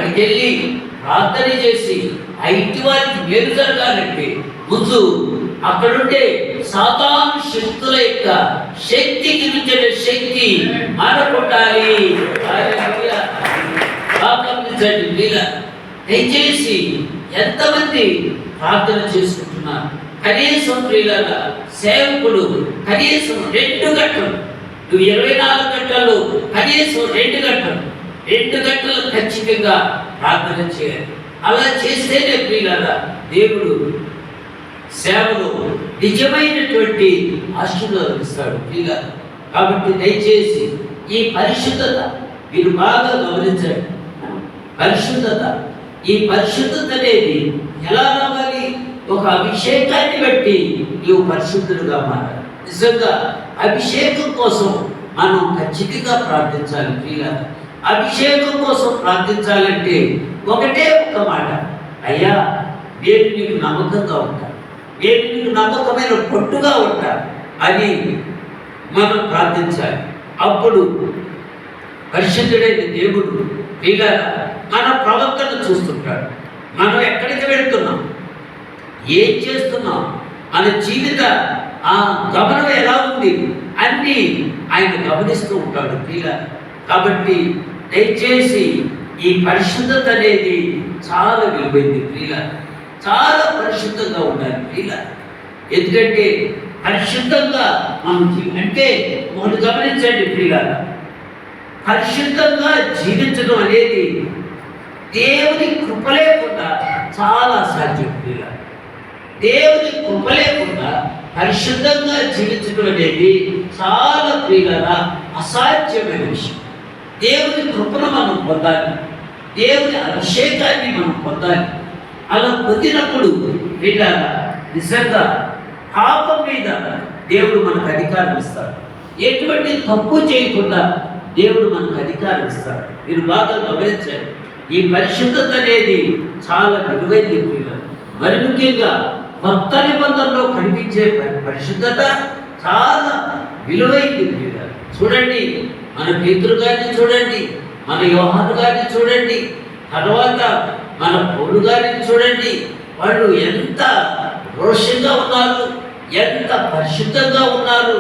అక్కడికి వెళ్ళి ప్రార్థన చేసి ఆ ఇంటి వారికి మేలు జరగాలంటే ముందు అక్కడుండే సాతాను శక్తుల యొక్క శక్తికి మించిన శక్తి మనకుండాలి. దయచేసి ఎంతమంది ప్రార్థన చేసుకుంటున్నారు? కనీసం ప్రియులారా సేవకుడు కనీసం 2 గంటలు, నువ్వు 24 గంటలు కనీసం 2 గంటలు ఖచ్చితంగా ప్రార్థన చేయాలి. అలా చేస్తేనే ప్రియులారా దేవుడు సేవలో నిజమైనటువంటి ఆశీర్వాదం ఇస్తాడు ప్రియులారా. కాబట్టి దయచేసి ఈ పరిశుద్ధత మీరు బాగా గమనించండి. ఈ పరిశుద్ధత అనేది ఎలా రావాలి? ఒక అభిషేకాన్ని బట్టి నువ్వు పరిశుద్ధులుగా మారాలి. నిజంగా అభిషేకం కోసం మనం ఖచ్చితంగా ప్రార్థించాలి ప్రియులారా. అభిషేకం కోసం ప్రార్థించాలంటే ఒకటే ఒక్క మాట, అయ్యా నేను నీకు నమ్మకంగా ఉంటా, నేను నీకు నమ్మకమైన పొట్టుగా ఉంటా అని మనం ప్రార్థించాలి. అప్పుడు పరిశుద్ధుడైన దేవుడు ప్రియులారా మన ప్రవర్తన చూస్తుంటాడు. మనం ఎక్కడికి వెళ్తున్నాం, ఏం చేస్తున్నాం, మన జీవిత ఆ గమనం ఎలా ఉంది అన్నీ ఆయన గమనిస్తూ ఉంటాడు ప్రియులారా. కాబట్టి దయచేసి ఈ పరిశుద్ధత అనేది చాలా విలువైంది ప్రియులారా. చాలా పరిశుద్ధంగా ఉండాలి ప్రియులారా. ఎందుకంటే పరిశుద్ధంగా మనం అంటే ఒకటి గమనించండి ప్రియులారా, పరిశుద్ధంగా జీవించడం అనేది దేవుని కృప లేకుండా చాలా అసాధ్యం ప్రియులారా. దేవుని కృప లేకుండా పరిశుద్ధంగా జీవించడం అనేది చాలా ప్రియులారా అసాధ్యమైన విషయం. దేవుని కృపను మనం పొందాలి, దేవుని అభిషేకాన్ని మనం పొందాలి. అలా పొందినప్పుడు ప్రియులారా నిజంగా పాపం మీద దేవుడు మనకు అధికారం ఇస్తాడు. ఎటువంటి తప్పు చేయకుండా దేవుడు మనకు అధికారం ఇస్తాడు. మీరు బాగా గమనించండి. ఈ పరిశుద్ధత అనేది చాలా విలువైంది ప్రియులారా. మరి ముఖ్యంగా కొత్త నిబంధనలో కనిపించే పరిశుద్ధత చాలా విలువైంది ప్రియులారా. చూడండి, మన పేతురు గారిని చూడండి, మన యోహాను గారిని చూడండి, తర్వాత మన పౌలు గారిని చూడండి. వాళ్ళు ఎంత రోషంగా ఉన్నారు, ఎంత పరిశుద్ధంగా ఉన్నారు,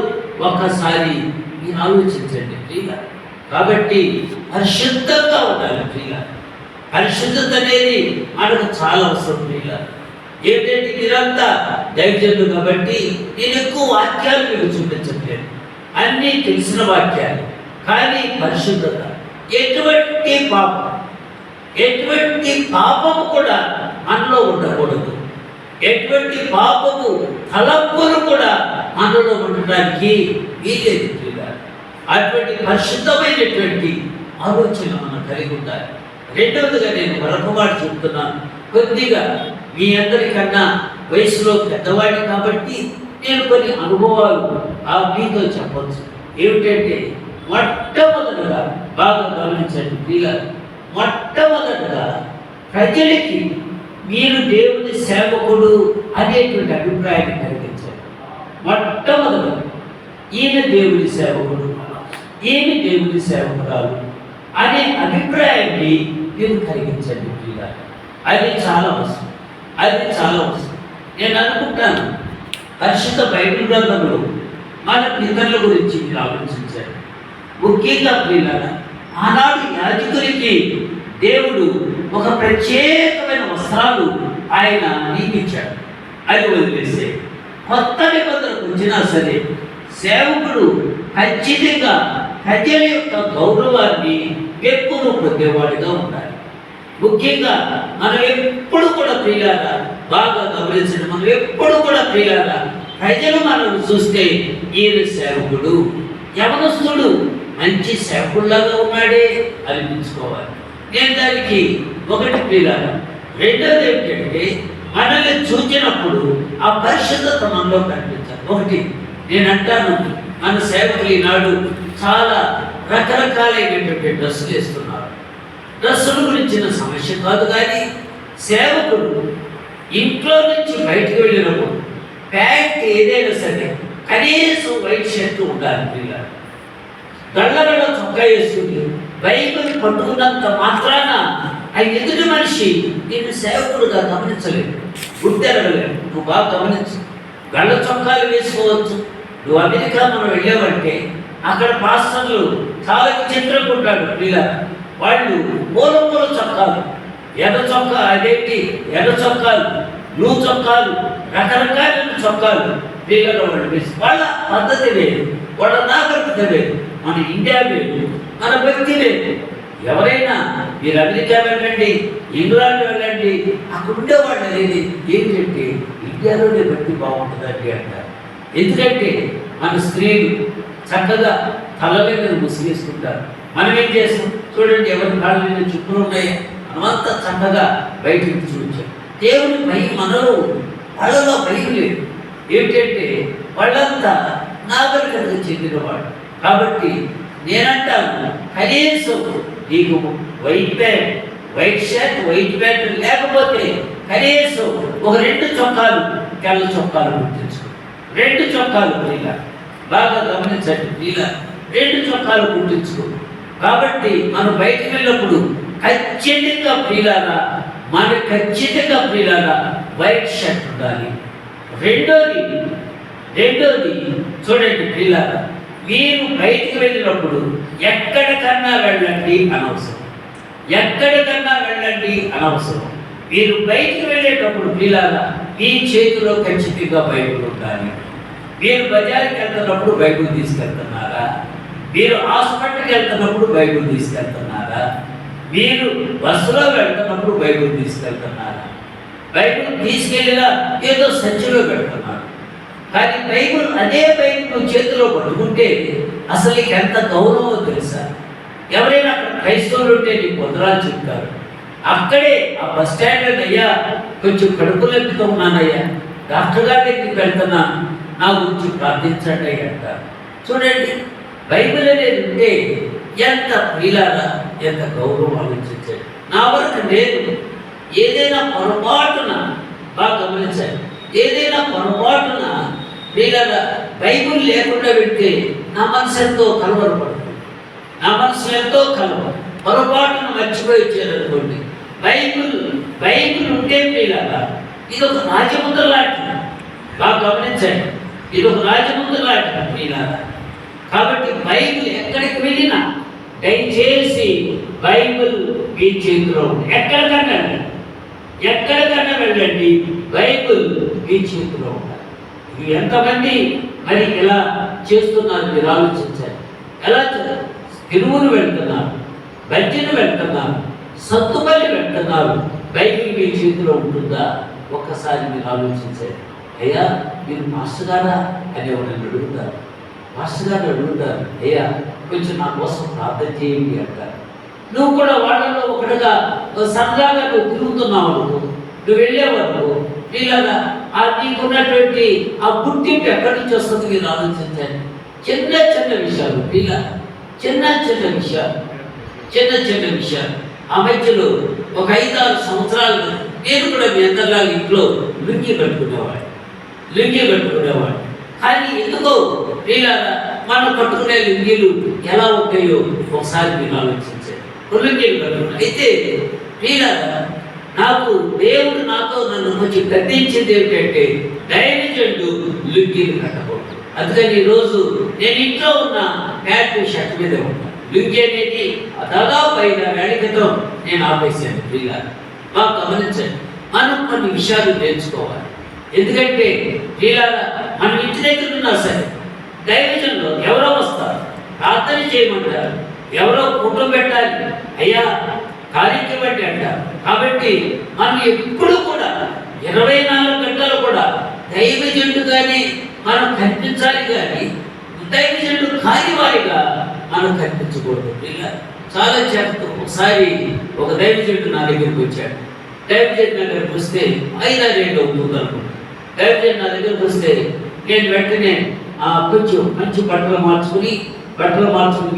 ఒక్కసారి మీరు ఆలోచించండి ప్రియులారా. కాబట్టి పరిశుద్ధంగా ఉండాలి ప్రియులారా. పరిశుద్ధత అనేది మనకు చాలా అవసరం ప్రియులారా. ఏంటంటే మీరంతా దైవజనులు కాబట్టి నేను ఎక్కువ వాక్యాలు మీకు చూపించట్లేదు, అన్నీ తెలిసిన వాక్యాలు. కానీ పరిశుద్ధత ఎటువంటి పాపము కూడా మనలో ఉండకూడదు. ఎటువంటి పాపము తలంపులు కూడా మనలో ఉండడానికి వీలేదు ప్రియులారా. అటువంటి పరిశుద్ధమైనటువంటి ఆలోచన మనం కలిగి ఉండాలి. రెండవదిగా నేను మరొక మాట చెప్తున్నాను. కొద్దిగా మీ అందరికన్నా వయసులో పెద్దవాడిని కాబట్టి నేను కొన్ని అనుభవాలు మీతో చెప్పవచ్చు. ఏమిటంటే మొట్టమొదటిగా బాగా గమనించండి ప్రియులారా, మొట్టమొదటిగా ప్రజలకి మీరు దేవుని సేవకుడు అనేటువంటి అభిప్రాయాన్ని కలిగించారు. మొట్టమొదటి ఈయన దేవుని సేవకుడు, ఈయన దేవుని సేవకురాలు అనే అభిప్రాయాన్ని మీరు కలిగించండి ప్రియులారా. అది చాలా అవసరం. నేను అనుకుంటాను పరిశుద్ధ బైబిల్ గ్రంథంలో మన పితరుల గురించి మీరు ఆలోచించారు. ముఖ్యంగా ప్రియులారా, ఆనాడు యాజకునికి దేవుడు ఒక ప్రత్యేకమైన వస్త్రాలు ఆయన నియమించాడు. అది వదిలేస్తే కొత్త నిబంధనకు వచ్చినా సరే సేవకుడు ఖచ్చితంగా ప్రజల యొక్క గౌరవాన్ని ఎక్కువ పొందేవాడిగా ఉండాలి. ముఖ్యంగా మనం ఎప్పుడు కూడా ప్రియులారా బాగా గమనించండి, మనం ఎప్పుడు కూడా ప్రియులారా ప్రజలు మనం చూస్తే ఈయన సేవకుడు, యవనస్తుడు మంచి సేవకుడిలాగా ఉన్నాడే అనిపించుకోవాలి. నేను దానికి ఒకటి ప్రియులారా. రెండోది ఏమిటంటే మనల్ని చూచినప్పుడు ఆ పరిశుద్ధత మనలో కనిపించాలి. ఒకటి నేను అంటాను, మన సేవకులు ఈనాడు చాలా రకరకాలైనటువంటి డ్రెస్సులు వేస్తున్నారు. డ్రెస్సుల గురించిన సమస్య కాదు, కానీ సేవకుడు ఇంట్లో నుంచి బయటకు వెళ్ళినప్పుడు ప్యాంట్ ఏదైనా సరే కనీసం వైట్ షర్ట్ ఉండాలి పిల్లలు. గళ్ళగళ్ళ చొక్కా వేసుకుని బైబిల్ పట్టుకున్నంత మాత్రాన ఆ ఎదుటి మనిషి నేను సేవకుడుగా గమనించలేదు, గుర్తెరగలేదు. నువ్వు బాగా గమనించు. గళ్ళ చొక్కాలు వేసుకోవచ్చు. నువ్వు అమెరికా మనం వెళ్ళావంటే అక్కడ పాస్టర్లు చాలా విచిత్రంగా ఉంటాడు. ఇలా వాళ్ళు మూల చొక్కాలు, ఎర్ర చొక్కా, అదేంటి ఎర్ర చొక్కాలు, బ్లూ చొక్కాలు, రకరకాల చొక్కాలు వీళ్ళలో వాళ్ళు వేసి వాళ్ళ పద్ధతి వేరు, వాళ్ళ నాగరికత వేరు. మన ఇండియా వేరు, మన భక్తి వేరు. ఎవరైనా మీరు అమెరికా వెళ్ళండి, ఇంగ్లాండ్ వెళ్ళండి, అక్కడ ఉండేవాళ్ళు అనేది ఏంటంటే ఇండియాలోనే భక్తి బాగుంటుందండి అంటారు. ఎందుకంటే మన స్త్రీలు చక్కగా తల మీద ముసిగేసుకుంటారు. మనం ఏం చేస్తాం చూడండి, ఎవరి కాళ్ళ మీద చుట్టూ ఉన్నాయి, మనమంతా చక్కగా బయటికి చూపించాం. దేవుని భయం మనలో, వాళ్ళలో భయం లేదు. ఏమిటంటే వాళ్ళంతా నాగరికతకు చెందినవాడు. కాబట్టి నేనంటాను, కనీసం నీకు white pant, white shirt, white pant లేకపోతే కనీసం ఒక 2 చొక్కాలు, తెల్ల చొక్కాలు గుర్తించుకో. 2 చొక్కాలు ఇలా బాగా గమనించండి. ఇలా 2 చొక్కాలు గుర్తించుకో. కాబట్టి మనం బయటకు వెళ్ళినప్పుడు ఖచ్చితంగా ప్రియులారా, మనకు ఖచ్చితంగా ప్రియులారా వైట్ షర్ట్ ఉండాలి. రెండోది చూడండి ప్రియులారా, మీరు బయటికి వెళ్ళినప్పుడు ఎక్కడికన్నా వెళ్ళండి అనవసరం, ఎక్కడికన్నా వెళ్ళండి అనవసరం. మీరు బయటికి వెళ్ళేటప్పుడు ప్రియులారా మీ చేతిలో ఖచ్చితంగా బైబిల్ ఉండాలి. మీరు బజార్కి వెళ్తున్నప్పుడు బైబిల్ తీసుకెళ్తున్నారా? మీరు హాస్పిటల్కి వెళ్తున్నప్పుడు బైబిల్ తీసుకెళ్తున్నారా? మీరు బస్సులో వెళ్తున్నప్పుడు బైబిల్ తీసుకెళ్తున్నారా? బైబిల్ తీసుకెళ్ళినా ఏదో సంచిలో పెడుతున్నారు. కానీ బైబిల్, అదే బైబిల్ చేతిలో పట్టుకుంటే అసలు నీకు ఎంత గౌరవమో తెలుసా? ఎవరైనా అక్కడ క్రైస్తవులు ఉంటే నీకు వందనాలు చెప్తారు. అక్కడే ఆ బస్ స్టాండ్లో, అయ్యా కొంచెం కడుపులో ఎక్కుతూ ఉన్నానయ్యా, డాక్టర్ గారి దగ్గరికి వెళ్తున్నాను, నా గురించి ప్రార్థించండి అంటారు. చూడండి, బైబిల్ అనేది ఉంటే ఎంత ప్రియులారా, ఎంత గౌరవం ఆలోచించండి. నా వరకు నేను ఏదైనా పొరపాటున, బాగా గమనించండి, ఏదైనా పొరపాటున ప్రియులారా బైబిల్ లేకుండా పెడితే నా మనసు ఎంతో కలవరపడుతుంది, నా మనసు ఎంతో పొరపాటున మర్చిపోయి వచ్చారనుకోండి. బైబిల్ ఉంటే ప్రియులారా ఇది ఒక రాజముద్ర లాంటిది. బాగా గమనించండి, ఇది ఒక రాజముద్ర లాంటిది ప్రియులారా. కాబట్టి బైబిల్ ఎక్కడికి వెళ్ళినా దయచేసి బైబిల్ మీ చేతిలో ఉంది. ఎక్కడికన్నా వెళ్ళండి, బైబిల్ మీ చేతిలో ఉండాలి. ఇవి ఎంతమంది మరి ఇలా చేస్తున్నారు మీరు ఆలోచించాలి. ఎలా తిరువులు వెళ్తున్నారు, బజ్జీలు వెళ్తున్నారు, సత్తుపల్లి వెళ్తున్నారు, బైబిల్ మీ చేతిలో ఉంటుందా? ఒక్కసారి మీరు ఆలోచించాలి. అయ్యా మీరు మాస్టర్ గారా అని ఎవరైనా అడుగుతారు, మాస్టర్ గారిని అడుగుతారు, అయ్యా కొంచెం నా కోసం ప్రార్థన చేయండి అంటారు. నువ్వు కూడా వాళ్ళలో ఒకటిగా సరదాగా నువ్వు తిరుగుతున్నావు, నువ్వు వెళ్ళేవాళ్ళు నీలాగా ఆ నీకున్నటువంటి ఆ గుర్తింపు ఎక్కడి నుంచి వస్తుంది మీరు ఆలోచించండి. చిన్న చిన్న విషయాలు ఇలా చిన్న చిన్న విషయాలు. ఆ మధ్యలో ఒక 5-6 సంవత్సరాలు నేను కూడా మీ అందరిలాగా ఇంట్లో లుంగి కట్టుకునేవాడు. కానీ ఎందుకో నీలాగా మనం కట్టుకునే లుంగీలు ఎలా ఉంటాయో ఒకసారి మీరు ఆలోచించండి. లుంగీలు కట్టుకున్నా అయితే నీలాగా నాకు దేవుడు నన్ను కొంచెం గద్దించింది ఏమిటంటే దైవజనుడు లుంగీలు కట్టకూడదు. అందుకని ఈరోజు నేను ఇంట్లో ఉన్న ప్యాంటు షర్ట్ మీద ఉంటాను. లుంగీ అనేది దాదాపు 5-6 ఏళ్ల క్రితం నేను ఆపేసాను. ఇలా బాగా గమనించండి, మనం కొన్ని విషయాలు నేర్చుకోవాలి. ఎందుకంటే ఇలా మనం ఇంటి దగ్గర ఉన్నా సరే దైవజనులు ఎవరో వస్తారు, ప్రార్థన చేయమంటారు, ఎవరో కుటుంబం పెట్టాలి, అయ్యా కార్యక్రమం బట్టి అంటారు. కాబట్టి మనం ఎప్పుడు కూడా 24 గంటలు కూడా దైవజనుడు కానీ మనం కనిపించాలి, కానీ దైవజనుడు కాని వారిగా మనం కనిపించకూడదు. ఇలా చాలా చేత ఒకసారి ఒక దైవజనుడు నా దగ్గరికి వచ్చాడు. దైవజనుడు నా దగ్గరికి వస్తే 5-6 ఏళ్ళు అవుతుంది అనుకుంటా. దైవజనుడు నా దగ్గరికి వస్తే నేను వెంటనే కొంచెం మంచి బట్టలు మార్చుకుని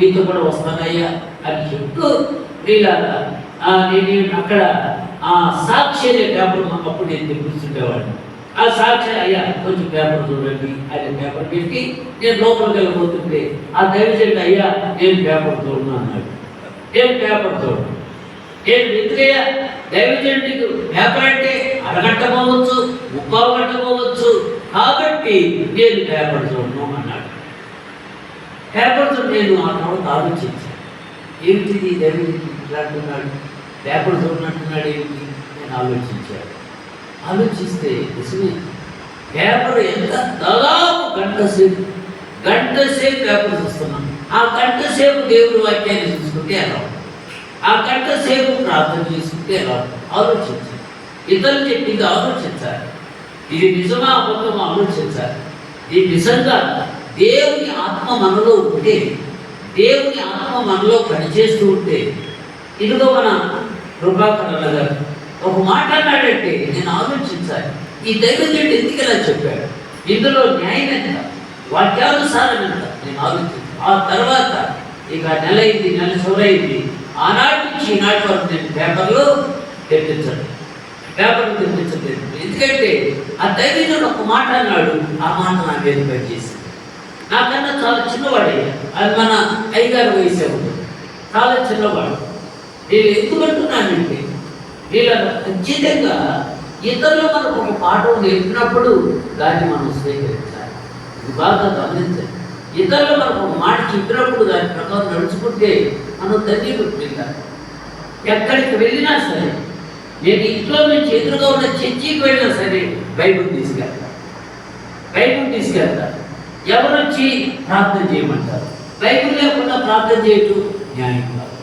మీతో కూడా వస్తానయ్యా అని చెప్తూ ఇలాగా నేను అక్కడ సాక్షి అనే పేపర్ అప్పుడు నేను తెప్పిస్తుండేవాడిని. ఆ సాక్షి అయ్యా కొంచెం పేపర్ చూడండి అనే పేపర్ పెట్టి నేను లోపలికి వెళ్ళిపోతుంటే ఆ దైవజనుడు అయ్యా నేను పేపర్ చూడను అన్నాడు. నేను పేపర్ చూడను. నేను ఎందుకయ్యా దైవజనుడికి పేపర్ అంటే అరగంట పోవచ్చు, ముప్పావు గంట పోవచ్చు, కాబట్టి నేను పేపర్ చూడను అన్నాడు. పేపర్ నేను ఆ తర్వాత ఆలోచించాను, ఏమిటిది దైవజనుడు ఇట్లా అంటున్నాడు, పేపర్ చూడనంటున్నాడు ఏమిటి నేను ఆలోచిస్తే నిజమే. పేపర్ ఎంత దాదాపు గంట సేపు పేపర్ చూస్తున్నాను. ఆ గంట సేపు దేవుడి వాక్యాన్ని చూసుకుంటే ఎలా ఉంటుంది, ఆ గంట సేపు ప్రార్థన చేసుకుంటే ఎలా ఉంటుంది ఆలోచించాలి. ఇతరులు చెప్పింది ఆలోచించాలి, ఇది నిజమా అబద్ధమా ఆలోచించాలి. ఇది నిజంగా దేవుని ఆత్మ మనలో ఉంటే, దేవుని ఆత్మ మనలో పనిచేస్తూ ఉంటే, ఇదిగో మన కృపాకరణ గారు ఒక మాట అన్నాడంటే నేను ఆలోచించాలి, ఈ దైవజనుడు ఎందుకు ఇలా చెప్పాడు, ఇందులో న్యాయం ఎంత, వాక్యానుసారం ఎంత నేను ఆలోచించాను. ఆ తర్వాత ఇక నెల చివరైంది, ఆనాటి నుంచి ఈనాటి వరకు నేను పేపర్లు తెప్పించలేదు. ఎందుకంటే ఆ దైవజనుడు ఒక మాట అన్నాడు, ఆ మాట నా మీద పనిచేసింది. నాకన్నా చాలా చిన్నవాడయ్యా, అది మన అయ్యగారు వయసే ఉంటుంది, చాలా చిన్నవాడు. నేను ఎందుకు అంటున్నానంటే వీళ్ళ ఖచ్చితంగా ఇతరులు మనకు ఒక పాఠం నేర్పినప్పుడు దాన్ని మనం స్వీకరించాలి. ఇది బాగా గమనించాలి. ఇతరులు మనకు ఒక మాట చెప్పినప్పుడు దాని ప్రకారం నడుచుకుంటే మనం ధన్యులు. ఎక్కడికి వెళ్ళినా సరే, నేను ఇంట్లో నుంచి ఎదురుగా ఉన్న చర్చికి వెళ్ళినా సరే బైబిల్ తీసుకెళ్తాను. ఎవరు వచ్చి ప్రార్థన చేయమంటారు, బైబిల్ లేకుండా ప్రార్థన చేయటం న్యాయం కాదు.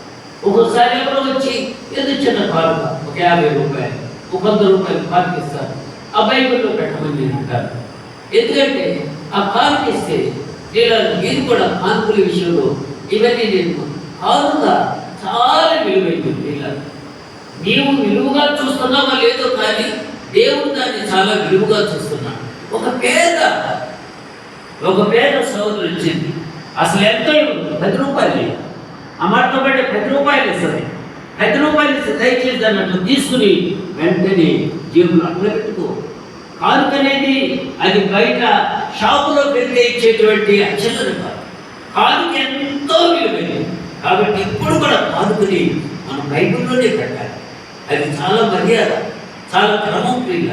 ఒక్కోసారి ఎవరో వచ్చి ఏదో చిన్న కానుక ఒక 50 రూపాయలు, ఒక 100 రూపాయలు కానుక ఇస్తారు, ఆ బైబిల్లో పెట్టమని నేను అంటాను. ఎందుకంటే ఆ కానుక ఇస్తే మీరు కూడా కానుకల విషయంలో ఇవన్నీ నేను కానుక చాలా విలువైంది. నీవు విలువగా చూస్తున్నావా లేదో కానీ దేవుడు దాన్ని చాలా విలువగా చూస్తున్నాడు. ఒక పేద సోదరు వచ్చింది, అసలు ఎంతో 10 రూపాయలు, ఆ మాటతో పాటు 10 రూపాయలు ఇస్తుంది. 10 రూపాయలు ఇస్తే దయచేసి అన్నట్టు తీసుకుని వెంటనే జేబులు అట్లా పెట్టుకో. కానుక అనేది అది బయట షాపులో పెడితే ఇచ్చేటువంటి అక్షరం కాదు, కానుక ఎంతో విలువైనది. కాబట్టి ఇప్పుడు కూడా కానుకని మనం బైబిల్లోనే పెట్టాలి. అది చాలా మర్యాద, చాలా క్రమం ప్రియుల.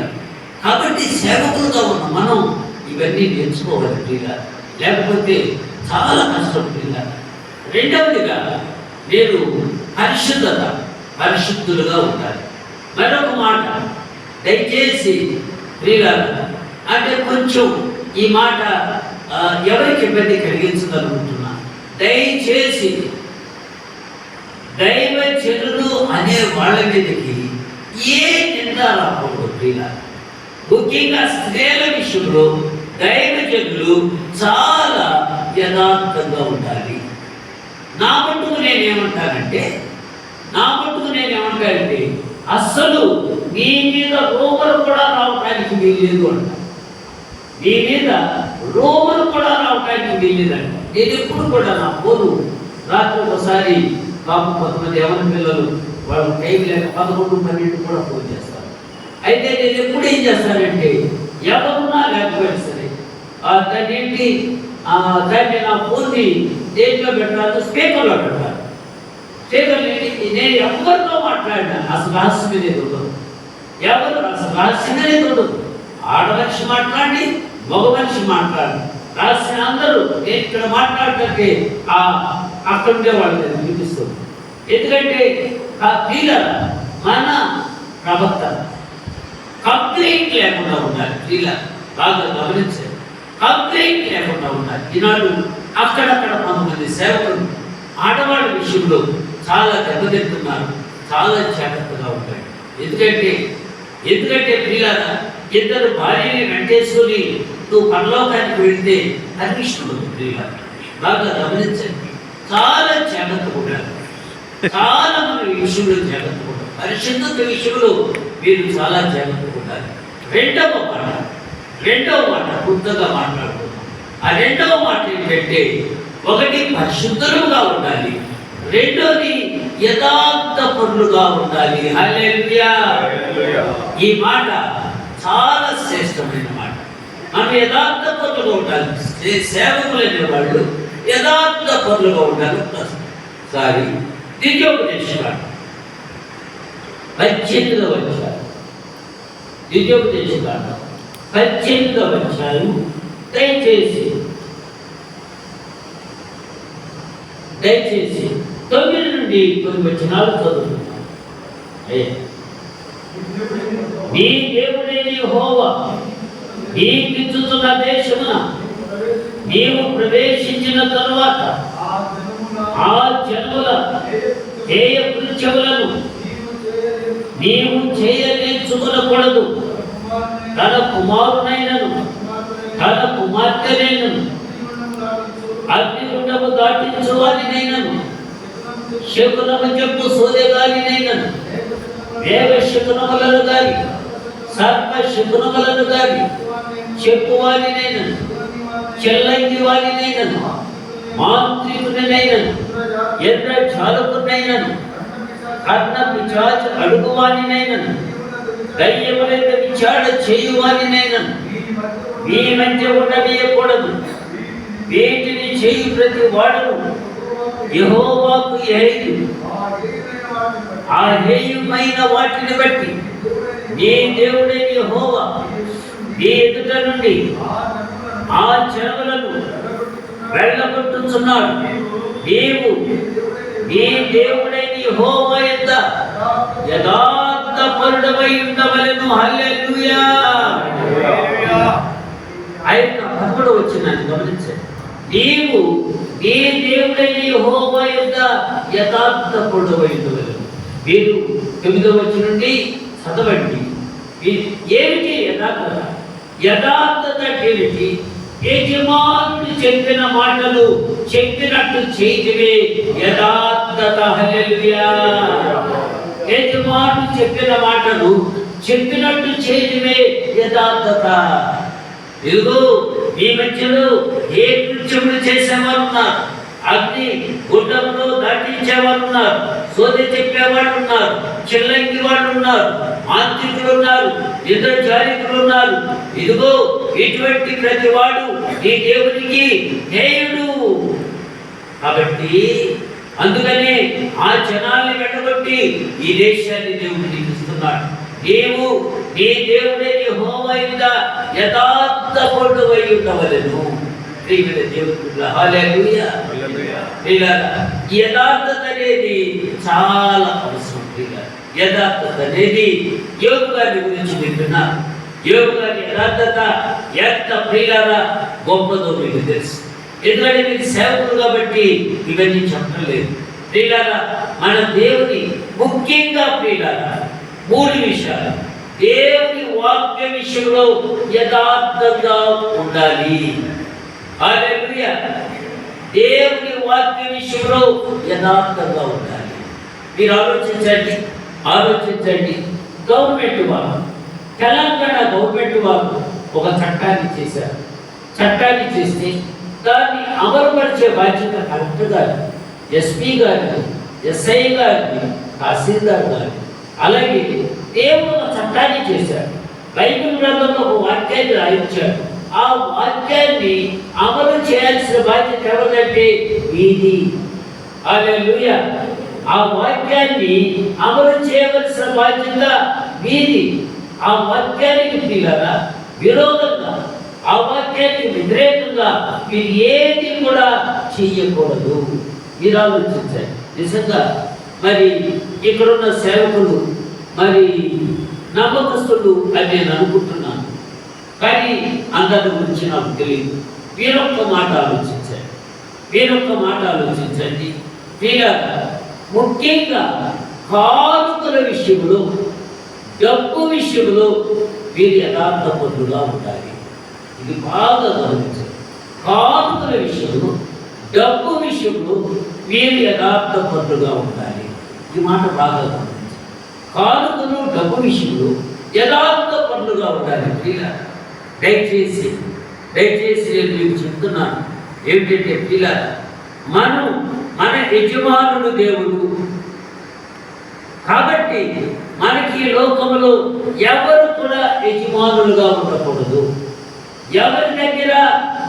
కాబట్టి సేవకులుగా ఉన్న మనం ఇవన్నీ నేర్చుకోవాలి ప్రియుల, లేకపోతే చాలా కష్టం ప్రియుల. రెండవదిగా మీరు పరిశుద్ధులుగా ఉండాలి. మరొక మాట దయచేసి ప్రియుల, అంటే కొంచెం ఈ మాట ఎవరికి ఇబ్బంది కలిగించగలుగుతున్నా, దయచేసి దైవజనులు అనే వాళ్ళ మీదకి ఏ నింద రాకూడదు ప్రియుల. ముఖ్యంగా స్త్రీల విషయంలో దైవజనులు చాలా యథార్థంగా ఉండాలి. నా మట్టుకు నేనేమంటానంటే అస్సలు నీ మీద రోమలు కూడా రావటానికి వీల్లేదు అంట. నీ మీద రోమలు కూడా రావటానికి వీల్లేదంట. నేను ఎప్పుడు కూడా నా ఫోను రాత్రి ఒకసారి బాబు 10 ఎవరి పిల్లలు వాళ్ళు టైం లేక 11, 12 కూడా ఫోన్ చేస్తారు. అయితే నేను ఎప్పుడు ఏం చేస్తానంటే ఎవరున్నా లేకపోయినా సరే దాన్ని నా ఫోన్ని దేంట్లో పెట్టాలి, స్పీకర్లో పెట్టాలి. స్పీకర్ నేను ఎవరితో మాట్లాడినా అసలు రహస్యం అనేది ఉండదు, రహస్యం అనేది ఉండదు. ఆడమనిషి మాట్లాడి, మగ మనిషి మాట్లాడి, రహస్యం అందరూ నేను ఇక్కడ మాట్లాడితే అక్కడ ఉండే వాళ్ళు వినిపిస్తుంది. ఎందుకంటే మన ప్రవర్తన కంప్లైంట్ లేకుండా ఉండాలి. బాగా గమనించారు, కంప్లైంట్ లేకుండా ఉండాలి. ఈనాడు అక్కడక్కడ కొంతమంది సేవకులు ఆడవాళ్ళ విషయంలో చాలా దెబ్బతింటున్నారు, చాలా జాగ్రత్తగా ఉంటాయి. ఎందుకంటే ప్రియులారా, ఇద్దరు భార్యని వెంటేసుకొని నువ్వు పరలోకానికి వెళ్తే అనిష్టం ఉంది. ప్రియులారా బాగా గమనించండి, చాలా జాగ్రత్తగా ఉండాలి. చాలా మంది విషయంలో జాగ్రత్తగా ఉండాలి. పరిశుద్ధత విషయంలో మీరు చాలా జాగ్రత్తగా ఉండాలి. రెండవ మాట కొత్తగా మాట్లాడుతున్నాం. ఆ రెండవ మాట ఏంటంటే, ఒకటి పరిశుద్ధులుగా ఉండాలి, రెండోది యథార్థ పరులుగా ఉండాలి. హల్లెలూయా. ఈ మాట చాలా శ్రేష్టమైన మాట. మనం యథార్థ పరులుగా ఉండాలి. సేవకులైన వాళ్ళు యథార్థ పరులుగా ఉండాలి. ద్వితీయోపదేశకాండం 18వ అధ్యాయం, ద్వితీయోపదేశకాండం 18వ అధ్యాయం. దయచేసి 9 నుండి 10 వచనాలు చదువుతున్నాం. నీ దేవుడైన యెహోవా నీకిచ్చుచున్న దేశమున నీవు ప్రవేశించిన తరువాత ఆ జనుల హేయ కృత్యములను నీవు చేయనేర్చుకొనకూడదు. తన కుమారునైనను తన కుమార్తెనైనను అగ్నిగుండము దాటించు వారినైనను శకునము చెప్పు సూర్యగాలినైనను వేగ శకునములను గాలి సర్ప శకునములను గాలి చెప్పు వారినైనను చెల్లంగి వారినైనను మాంత్రికునైనను ఎర్ర చాలకునైనను కర్ణ పిచాచ అడుగువానినైనను దయ్యములైన విచారణ చేయువానినైనను మీ మధ్య ఉండనీయకూడదు. వీటిని చేయు ప్రతి వాడును యెహోవాకు హేయు. ఆ హేయుమైన వాటిని బట్టి నీ దేవుడైన యెహోవా నీ ఎదుట నుండి ఆ జనములను వెళ్ళగొట్టుచున్నాడు. నీవు నీ దేవుడైన యెహోవా యొద్ద యథార్థపరుడవై ఉండవలెను. హల్లెలూయా. 11వ వచనాన్ని గమనించండి. నీవు నీ దేవుడైన యెహోవా యొద్ద యథార్థపరుడవై ఉండవలెను. మీరు 9వ వచనం నుండి చదవండి. ఏమిటి యథార్థత? యథార్థత ఏమిటి? యజమానుడు చెప్పిన మాటలు చెప్పినట్టు చేయటమే యథార్థత. హల్లెలూయా. యజమానుడు చెప్పిన మాటలు చెప్పినట్టు చేయటమే యథార్థత. ఇదిగో ఈ మధ్యలో ఏ కృత్యములు చేసేవారు ఉన్నారు, అగ్ని గుడ్డములో దాటించేవారు ఉన్నారు, సోదె చెప్పేవాళ్ళు ఉన్నారు, చెల్లంగి వాళ్ళు ఉన్నారు, మాంత్రికులు ఉన్నారు, ఇంద్రజాలికులు ఉన్నారు. ఇదిగో ఇటువంటి ప్రతి వాడు ఈ దేవునికి హేయుడు. కాబట్టి అందుకనే ఆ జనాల్ని వెళ్ళగొట్టి ఈ దేశాన్ని దేవుడికి ఇస్తున్నాడు. నీవు నీ దేవుడైన యెహోవా యొద్ద యథార్థపరుడవై ఉండవలెను. ప్రియమైన దేవుని హల్లెలూయా. ఈ యథార్థత అనేది చాలా అవసరం. యథార్థత అనేది యోగు గారి గురించి వింటున్నారు. యోగు గారి యథార్థత ఎంత ప్రియులారా గొప్పదో మీకు తెలుసు. ఎందుకంటే మీకు సేవకులు కాబట్టి ఇవన్నీ చెప్పలేదు. ప్రియులారా, మన దేవుని ముఖ్యంగా ప్రియులారా 3 విషయాలు. దేవుని వాక్య విషయంలో యథార్థంగా ఉండాలి. హల్లెలూయా. దేవుని వాక్య విషయంలో యథార్థంగా ఉండాలి. మీరు ఆలోచించండి. గవర్నమెంట్ వాళ్ళు, తెలంగాణ గవర్నమెంట్ వాళ్ళు ఒక చట్టాన్ని చేశారు. చట్టాన్ని చేస్తే దాన్ని అమలుపరిచే బాధ్యత కలెక్టర్ గారు, ఎస్పీ గారిని, ఎస్ఐ గారిని, తహసీల్దార్ గారిని. అలాగే దేవుడు ఒక చట్టాన్ని చేశాడు. బైబిల్ గ్రంథంలో ఒక వాక్యాన్ని రాయించాడు. ఆ వాక్యాన్ని అమలు చేయాల్సిన బాధ్యత ఎవరిదంటే మీది. హల్లెలూయా. ఆ వాక్యాన్ని అమలు చేయవలసిన బాధ్యత మీది. ఆ వాక్యానికి పిల్లల విరోధంగా, ఆ వాక్యానికి వ్యతిరేకంగా మీరు ఏది కూడా చెయ్యకూడదు. మీరు ఆలోచించండి. నిజంగా మరి ఇక్కడున్న సేవకులు మరి నమ్మకస్తులు అని నేను అనుకుంటున్నాను. కానీ అందరి గురించి నాకు తెలియదు. వీరొక్క మాట ఆలోచించండి. వీళ్ళగా ముఖ్యంగా కానుకల విషయంలో, డబ్బు విషయంలో వీరు యథార్థపరులుగా ఉండాలి. ఇది బాగా గమనించాలి. కానుకల విషయంలో, డబ్బు విషయంలో వీరు యథార్థపరులుగా ఉండాలి. ఈ మాట బాగా గమనించాలి. కానుకలు డబ్బు విషయంలో యథార్థపరులుగా ఉండాలి. దయచేసి నేను మీకు చెప్తున్నాను ఏమిటంటే పిల్లలు, మన యజమానుడు దేవుడు. కాబట్టి మనకి ఈ లోకంలో ఎవరు కూడా యజమానులుగా ఉండకూడదు. ఎవరి దగ్గర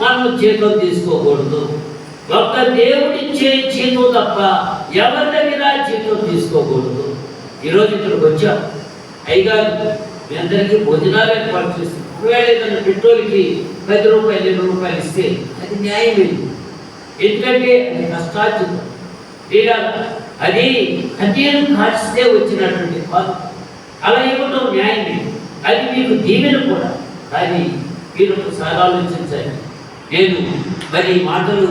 మనం జీతం తీసుకోకూడదు. ఒక్క దేవుడిచ్చే జీతం తప్ప ఎవరి దగ్గర జీతం తీసుకోకూడదు. ఈరోజు ఇక్కడికి వచ్చాం, అయ్యగారు మీ అందరికీ భోజనాలు ఏర్పాటు చేస్తాం. ఒకవేళ ఏదైనా పెట్రోల్కి 10 రూపాయలు 20 రూపాయలు ఇస్తే అది న్యాయమేది. ఎందుకంటే అది కష్టార్జితం. ఇలా అది కన్నీరు కాచిస్తే వచ్చినటువంటి కాదు. అలా ఇవ్వటం న్యాయమే, అది మీకు దీవెన కూడా. కానీ మీరు ఒకసారి ఆలోచించండి. నేను మరి ఈ మాటలు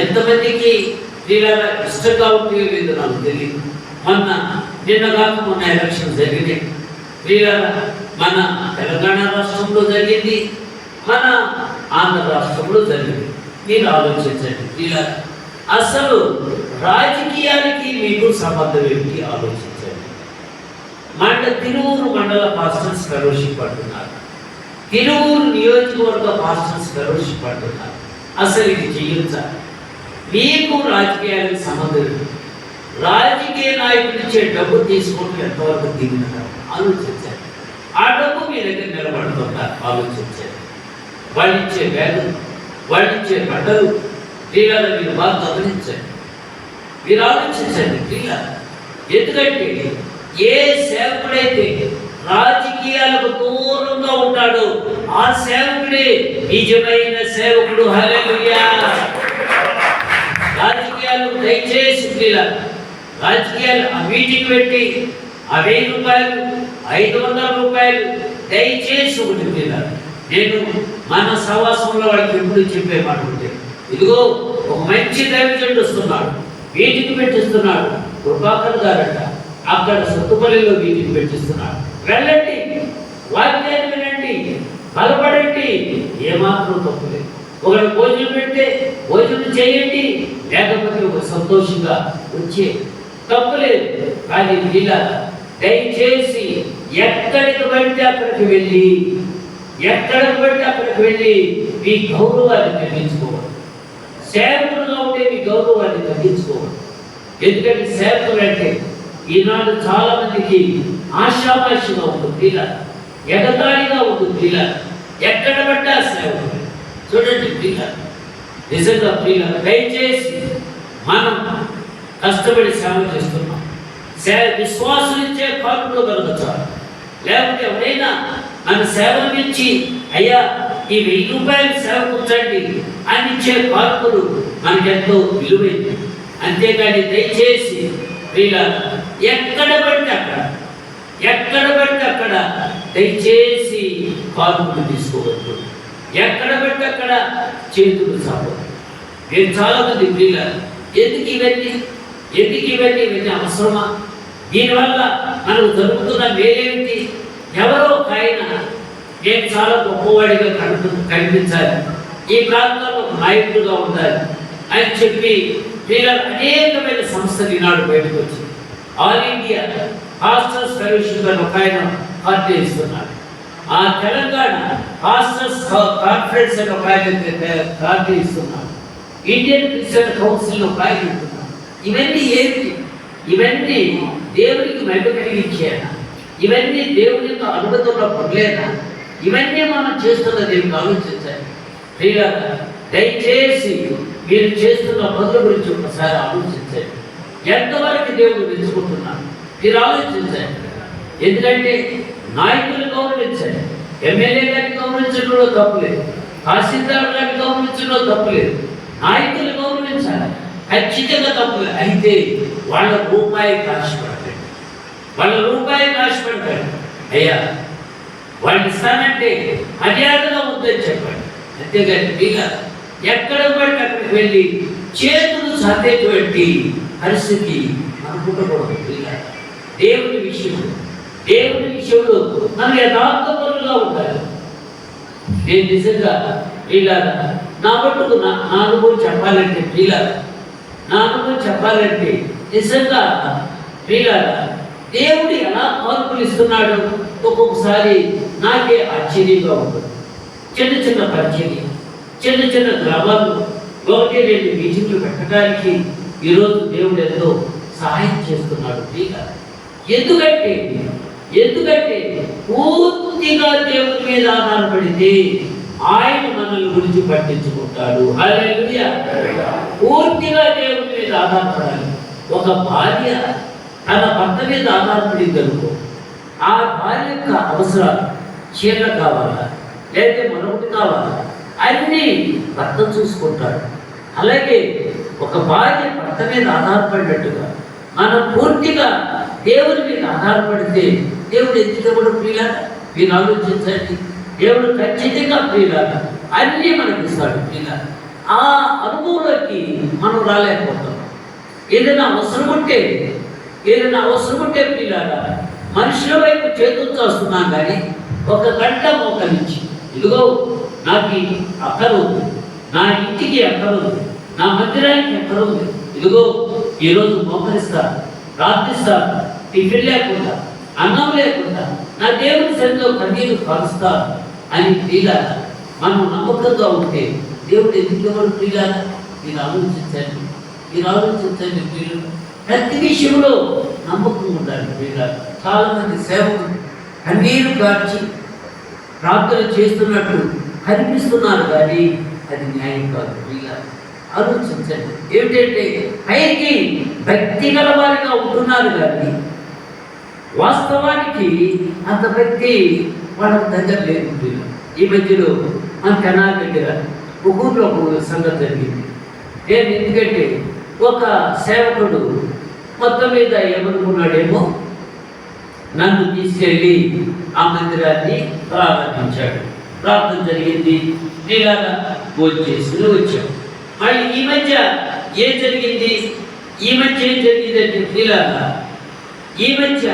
ఎంతమందికి క్రీడల ఇష్టంగా ఉంటే లేదు నాకు తెలియదు. మొన్న ఎలక్షన్ జరిగినాయి. క్రీడల మన తెలంగాణ రాష్ట్రంలో జరిగింది, మన ఆంధ్ర రాష్ట్రంలో జరిగింది. మీరు ఆలోచించండి. క్రీడల అసలు రాజకీయానికి మీకు సంబంధం ఏమిటి ఆలోచించండి. తిరువూరు మండల పాస్టర్స్ ఫెలోషిప్ అంటున్నారు, తిరువూరు నియోజకవర్గ పాస్టర్స్ ఫెలోషిప్ అంటున్నారు. అసలు ఇది చేయించాలి. మీకు రాజకీయాలకు సంబంధం లేదు. రాజకీయ నాయకులు ఇచ్చే డబ్బు తీసుకుంటూ ఎంతవరకు దిగుతున్నారు ఆలోచించాలి. ఆ డబ్బు మీ దగ్గర నిలబడుతుంటారు ఆలోచించాలి. వాళ్ళు ఇచ్చే బ్యాగులు, వాళ్ళు ఇచ్చే బట్టలు, క్రీడలు మీరు బాగా గమనించండి. మీరు ఆలోచించండి క్రీడలు. ఎందుకంటే ఏ సేవకుడైతే రాజకీయాలకు దూరంగా ఉంటాడో ఆ సేవకుడే నిజమైన సేవకుడు. హల్లెలూయా. రాజకీయాలు దయచేసి క్రీడలు, రాజకీయాలు ఆ మీటింగ్ పెట్టి ఆ 1000 రూపాయలు 500 రూపాయలు దయచేసి ఒకటి క్రీడలు. నేను మన సహవాసంలో వాళ్ళకి ఎప్పుడు చెప్పే మాట ఉంటే, ఇదిగో ఒక మంచి దైవజనుడు వస్తున్నాడు, మీటింగ్ పెట్టిస్తున్నాడు, కృపాకర్ గారట, అక్కడ సత్తుపల్లిలో మీటింగ్ పెట్టిస్తున్నాడు, వెళ్ళండి, వాక్యాన్ని వినండి, బలపడండి, ఏమాత్రం తప్పులేదు. ఒకరు భోజనం పెడితే భోజనం చేయండి, లేకపోతే ఒక సంతోషంగా వచ్చే తప్పులేదు. కానీ ఇలా దయచేసి ఎక్కడికి పడితే అక్కడికి వెళ్ళి మీ గౌరవాన్ని తగ్గించుకోవాలి. సేవకులుగా ఉంటే మీ గౌరవాన్ని తగ్గించుకోవాలి. ఎందుకంటే సేవకులు అంటే ఈనాడు చాలా మందికి ఆశామాషిగా ఉంటుంది, ఇలా ఎగతాళిగా ఉంటుంది. ఇలా ఎక్కడ పడ్డా సేవకులు చూడండి. ఇలా నిజంగా ప్రియుల దయచేసి మనం కష్టపడి సేవ చేస్తున్నాం. విశ్వాసం ఇచ్చే కాలంలో కలుగుతారు. లేకపోతే ఎవరైనా మన సేవల నుంచి అయ్యా ఈ 1000 రూపాయలు సేవ కూర్చండి అని ఇచ్చే కాల్పులు మనకెంతో విలువైంది. అంతేకాని దయచేసి ఎక్కడ పడితే అక్కడ దయచేసి కాల్పులు తీసుకోవద్దు. ఎక్కడ పడితే అక్కడ చేతులు చాపదు. నేను చాలా మంది ప్రియులారా, ఎందుకు ఇవన్నీ అవసరమా? దీనివల్ల మనకు జరుగుతున్న మేలేమిటి? ఎవరో ఆయన నేను చాలా గొప్పవాడిగా కనిపించాలి, ఈ ప్రాంతంలో నాయకుడుగా ఉండాలి అని చెప్పి అనేకమైన సంస్థలు ఈనాడు బయటకు వచ్చింది. ఆల్ ఇండియా పాస్టర్స్ ఫెలోషిప్ అని ఒక ఆయన పార్టీ ఇస్తున్నాడు. ఆ తెలంగాణ పాస్టర్స్ కాన్ఫరెన్స్ అని ఒక ఆయన పార్టీ ఇస్తున్నాడు. ఇండియన్ క్రిస్టియన్ కౌన్సిల్ ఒక ఆయన ఉంటున్నాడు. ఇవన్నీ ఏంటి? ఇవన్నీ దేవునికి మహిమ కలిగించేనా? ఇవన్నీ దేవుని యొక్క అనుమతుల్లో పడలేనా? ఇవన్నీ మనం చేస్తున్న దేవునికి ఆలోచించాలి. ప్రియులారా, దయచేసి మీరు చేస్తున్న పనుల గురించి ఒకసారి ఆలోచించండి. ఎంతవరకు దేవుడు మెచ్చుకుంటున్నాను మీరు ఆలోచించండి. ఎందుకంటే నాయకులు గౌరవించండి, ఎమ్మెల్యే గారిని గౌరవించడంలో తప్పులేదు, తహసీల్దార్ గారిని గౌరవించడంలో తప్పులేదు, నాయకులు గౌరవించాలి, ఖచ్చితంగా తప్పులేదు. అయితే వాళ్ళ రూపాయి కాశపడతాడు. అయ్యా వాళ్ళు ఇస్తానంటే మర్యాదగా ఉందని చెప్పండి. అంతేగాని మీగా ఎక్కడ పడితే అక్కడికి వెళ్ళి చేతులు సాధేటువంటి పరిస్థితి అనుకుంటకూడదు. దేవుని విషయంలో మనం యథార్థపరులుగా ఉండాలి. నేను నిజంగా నా అనుభవం చెప్పాలంటే నిజంగా దేవుడు ఎలా మార్పులు ఇస్తున్నాడు ఒక్కొక్కసారి నాకే ఆశ్చర్యంగా ఉంటుంది. చిన్న పరిచయం, చిన్న గ్రామాలు 1-2 మీటింగ్లు పెట్టడానికి ఈరోజు దేవుడు ఎంతో సహాయం చేస్తున్నాడు. ఎందుకంటే పూర్తిగా దేవుడి మీద ఆధారపడితే ఆయన మనల్ని గురించి పట్టించుకుంటాడు. హల్లెలూయా. పూర్తిగా దేవుడి మీద ఆధారపడాలి. ఒక భార్య తన భర్త మీద ఆధారపడింది అనుకో, ఆ భార్య యొక్క అవసరాలు, చీరలు కావాలా లేకపోతే మరొకటి కావాలా, అన్నీ భర్త చూసుకుంటాడు. అలాగే ఒక భార్య భర్త మీద ఆధారపడినట్టుగా మనం పూర్తిగా దేవుని మీద ఆధారపడితే దేవుడు ఎందుకు ప్రియులారా? మీరు ఆలోచించండి. దేవుడు ఖచ్చితంగా ప్రియులారా అన్నీ మనకి ఇస్తాడు ప్రియులారా. ఆ అనుభవంలోకి మనం రాలేకపోతాం. ఏదైనా అవసరం ఉంటే ప్రియులారా మనుషుల వైపు చేతులు చేస్తున్నాం, కానీ ఒక గంట మోకరించి ఇదిగో నాకు అక్కరుంది, నా ఇంటికి అక్కరుంది, నా మందిరానికి అక్కరుంది, ఇదిగో ఈరోజు మోకరిస్తా, ప్రార్థిస్తా, టిఫిన్ లేకుండా, అన్నం లేకుండా నా దేవుని సన్నిధిలో కన్నీరు కాలుస్తా అని ప్రియులారా మనం నమ్మకంగా ఉంటే దేవుడు ఎందుకు ఎవరు ప్రియులారా? మీరు ఆలోచించండి ప్రియులు. ప్రతి విషయంలో నమ్మకం ఉండాలి ప్రియులారా. చాలా మంది సేవకులు కన్నీరు కార్చి ప్రార్థన చేస్తున్నట్టు కనిపిస్తున్నారు, కానీ అది న్యాయం కాదు ప్రియులారా. ఆలోచించండి. ఏమిటంటే పైకి భక్తి గల వారిగా ఉంటున్నారు, కానీ వాస్తవానికి అంత భక్తి వాళ్ళకు దగ్గర లేదు. ఈ మధ్యలో మన తెనాలి దగ్గర ఒక ఊళ్ళో ఒక సంగతి జరిగింది. ఎందుకంటే ఒక సేవకుడు మొత్తం మీద ఏమనుకున్నాడేమో, నన్ను తీసుకెళ్ళి ఆ మందిరాన్ని ప్రారంభించాడు. ప్రార్థన జరిగింది, నీలాగా భోజనం చేసుకుని వచ్చాడు. మళ్ళీ ఈ మధ్య ఏం జరిగింది అంటే నీలాగా ఈ మధ్య